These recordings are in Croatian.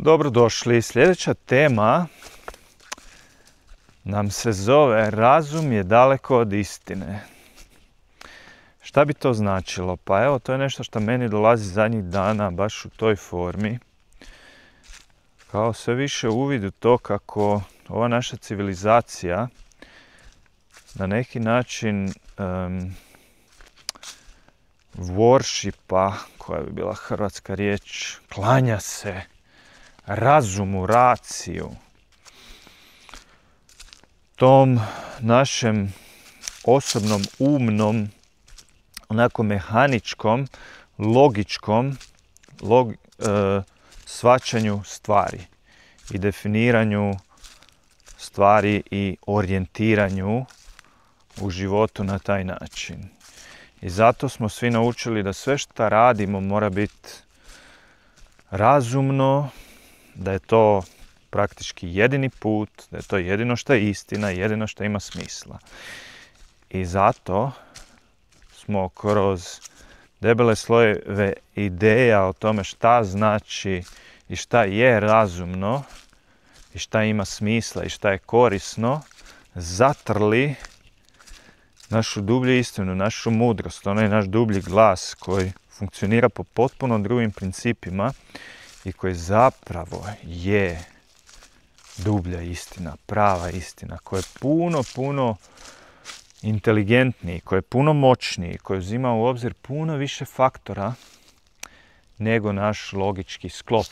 Dobrodošli. Sljedeća tema nam se zove Razum je daleko od istine. Šta bi to značilo? Pa evo, to je nešto što meni dolazi zadnjih dana baš u toj formi. Kao sve više uvid u to kako ova naša civilizacija na neki način worshipa, koja bi bila hrvatska riječ, klanja se razumu, raciju, tom našem osobnom, umnom, onako mehaničkom, logičkom shvaćanju stvari i definiranju stvari i orijentiranju u životu na taj način. I zato smo svi naučili da sve što radimo mora biti razumno, da je to praktički jedini put, da je to jedino što je istina, jedino što ima smisla. I zato smo kroz debele slojeve ideja o tome šta znači i šta je razumno i šta ima smisla i šta je korisno, zatrli našu dublju istinu, našu mudrost, onaj naš dublji glas koji funkcionira po potpuno drugim principima i koji zapravo je dublja istina, prava istina, koja je puno inteligentniji, koji je puno moćniji, koji uzima u obzir puno više faktora nego naš logički sklop.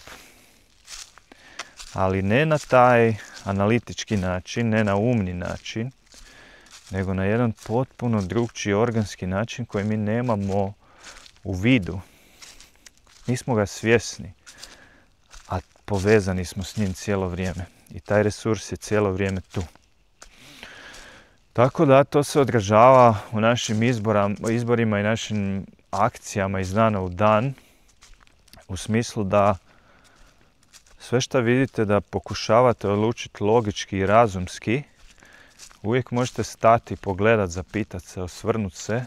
Ali ne na taj analitički način, ne na umni način, nego na jedan potpuno drugčiji organski način koji mi nemamo u vidu. Nismo ga svjesni, a povezani smo s njim cijelo vrijeme. I taj resurs je cijelo vrijeme tu. Tako da to se odražava u našim izborima i našim akcijama iz dana u dan, u smislu da sve što vidite da pokušavate odlučiti logički i razumski, uvijek možete stati, pogledati, zapitati se, osvrnuti se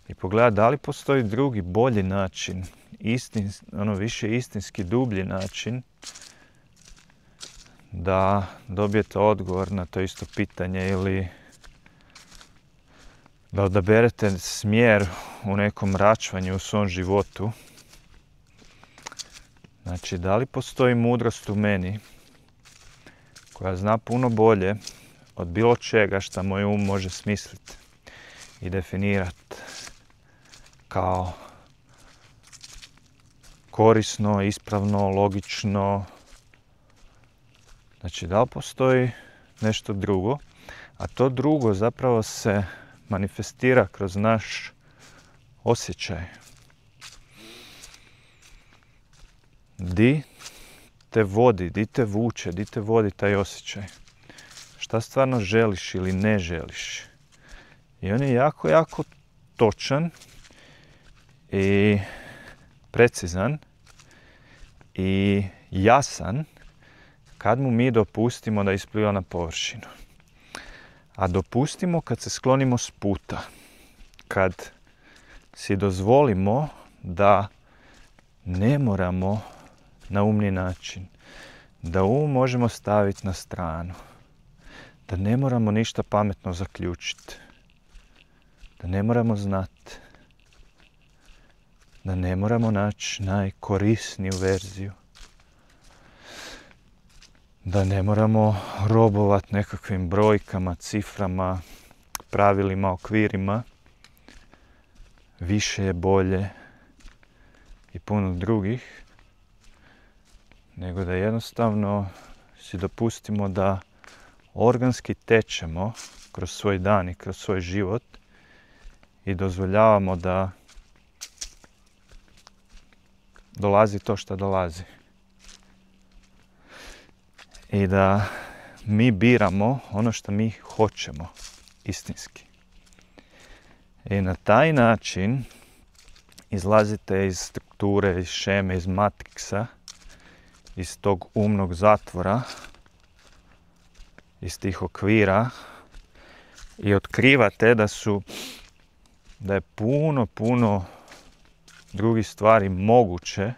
i pogledati da li postoji drugi, bolji način, više istinski, dublji način da dobijete odgovor na to isto pitanje ili da odaberete smjer u nekom račvanju u svom životu. Znači, da li postoji mudrost u meni koja zna puno bolje od bilo čega što moj um može smisliti i definirati kao korisno, ispravno, logično. Znači, da li postoji nešto drugo, a to drugo zapravo se manifestira kroz naš osjećaj. Di te vodi, di te vuče, di te vodi taj osjećaj. Šta stvarno želiš ili ne želiš. I on je jako točan i precizan i jasan kad mu mi dopustimo da ispliva na površinu. A dopustimo kad se sklonimo s puta. Kad si dozvolimo da ne moramo na umni način. Da možemo staviti na stranu. Da ne moramo ništa pametno zaključiti. Da ne moramo znati. Da ne moramo naći najkorisniju verziju. Da ne moramo robovati nekakvim brojkama, ciframa, pravilima, okvirima. Više je bolje i puno drugih. Nego da jednostavno si dopustimo da organski tečemo kroz svoj dan i kroz svoj život i dozvoljavamo da dolazi to što dolazi. I da mi biramo ono što mi hoćemo istinski. I na taj način izlazite iz strukture, iz šeme, iz matriksa, iz tog umnog zatvora, iz tih okvira i otkrivate da je puno drugih stvari moguće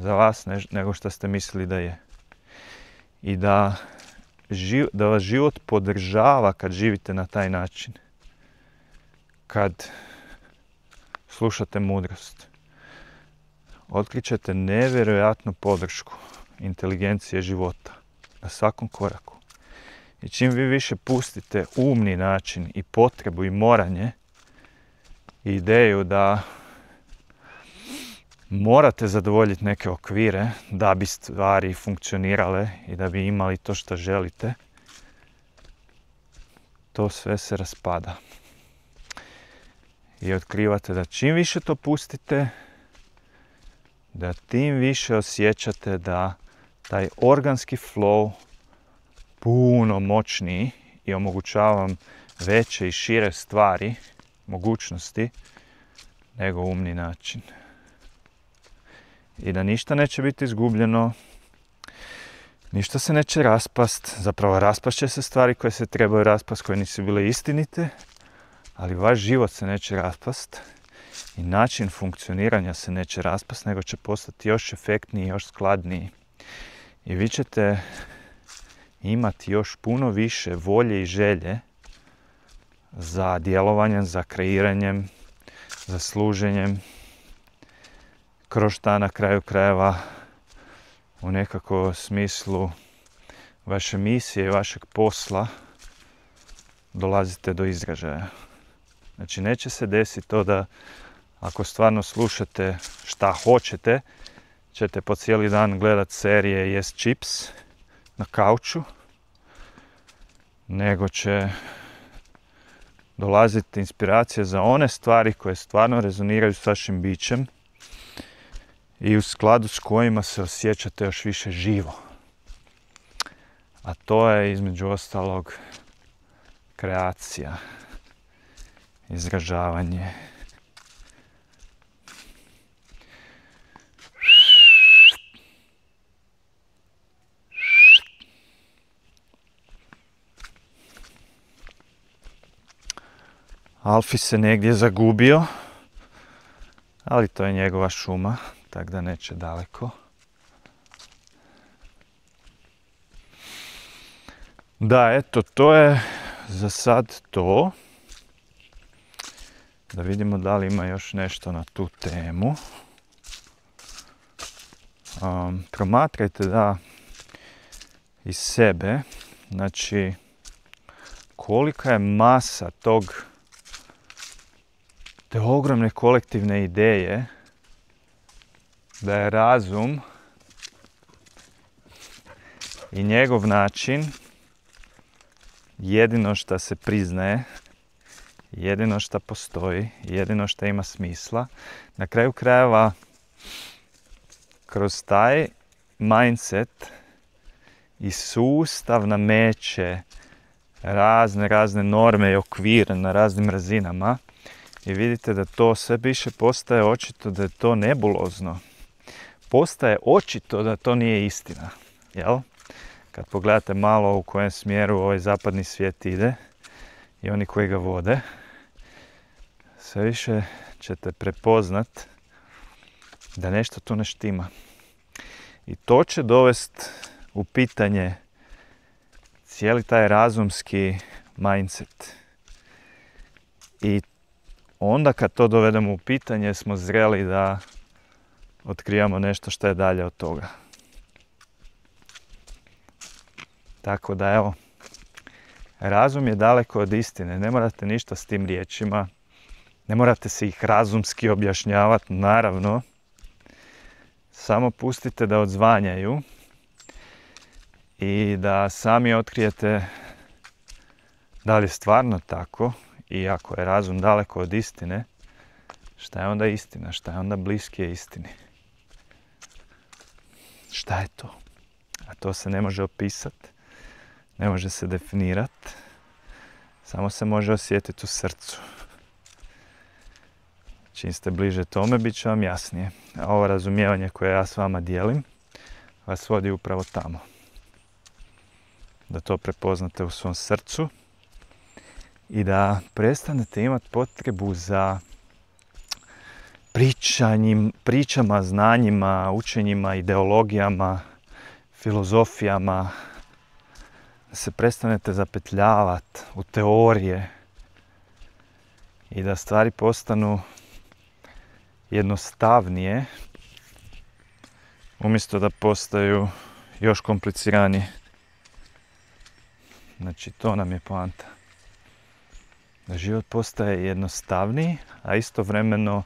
za vas nego što ste mislili da je. I da vas život podržava kad živite na taj način. Kad slušate mudrost. Otkrićete nevjerojatnu podršku inteligencije života na svakom koraku. I čim vi više pustite umni način i potrebu i moranje i ideju da morate zadovoljiti neke okvire da bi stvari funkcionirale i da bi imali to što želite, to sve se raspada. I otkrivate da čim više to pustite, da tim više osjećate da taj organski flow puno moćniji i omogućava vam veće i šire stvari, mogućnosti, nego umni način. I da ništa neće biti izgubljeno, ništa se neće raspast, zapravo raspast će se stvari koje se trebaju raspast, koje nisu bile istinite, ali vaš život se neće raspast i način funkcioniranja se neće raspast, nego će postati još efektniji, još skladniji. I vi ćete imati još puno više volje i želje za djelovanjem, za kreiranjem, za služenjem, kroz šta na kraju krajeva u nekako smislu vaše misije i vašeg posla dolazite do izražaja. Znači neće se desiti to da ako stvarno slušate šta hoćete, ćete po cijeli dan gledat serije i jest čips na kauču, nego će dolaziti inspiracije za one stvari koje stvarno rezoniraju s vašim bićem i u skladu s kojima se osjećate još više živo. A to je između ostalog kreacija, izražavanje. Alfi se negdje zagubio, ali to je njegova šuma, tako da neće daleko. Da, eto, to je za sad to. Da vidimo da li ima još nešto na tu temu. Promatrajte da iz sebe, znači kolika je masa te ogromne kolektivne ideje da je razum i njegov način jedino što se priznaje, jedino što postoji, jedino što ima smisla. Na kraju krajeva, kroz taj mindset i sustav nameće razne norme i okvire na raznim razinama i vidite da to sve više postaje očito da je to nebulozno. Postaje očito da to nije istina, jel? Kad pogledate malo u kojem smjeru ovaj zapadni svijet ide i oni koji ga vode, sve više ćete prepoznat da nešto tu ne štima. I to će dovesti u pitanje cijeli taj razumski mindset. I onda kad to dovedemo u pitanje smo zreli da otkrivamo nešto što je dalje od toga. Tako da evo, razum je daleko od istine. Ne morate ništa s tim riječima. Ne morate se ih razumski objašnjavati, naravno. Samo pustite da odzvanjaju i da sami otkrijete da li je stvarno tako i ako je razum daleko od istine, šta je onda istina, šta je onda bliskije istini. Šta je to? A to se ne može opisati, ne može se definirati, samo se može osjetiti u srcu. Čim ste bliže tome, bit će vam jasnije. A ovo razumijevanje koje ja s vama dijelim, vas vodi upravo tamo. Da to prepoznate u svom srcu i da prestanete imati potrebu za pričama, znanjima, učenjima, ideologijama, filozofijama, da se prestanete zapetljavati u teorije i da stvari postanu jednostavnije umjesto da postaju još kompliciranije. Znači, to nam je poanta. Da život postaje jednostavniji, a istovremeno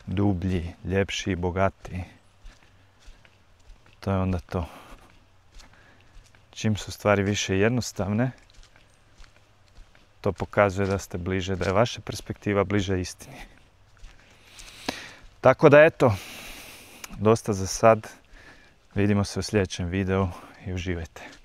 dublji, ljepši i bogatiji. To je onda to. Čim su stvari više jednostavne, to pokazuje da ste bliže, da je vaša perspektiva bliža istini. Tako da eto, dosta za sad. Vidimo se u sljedećem videu i uživajte.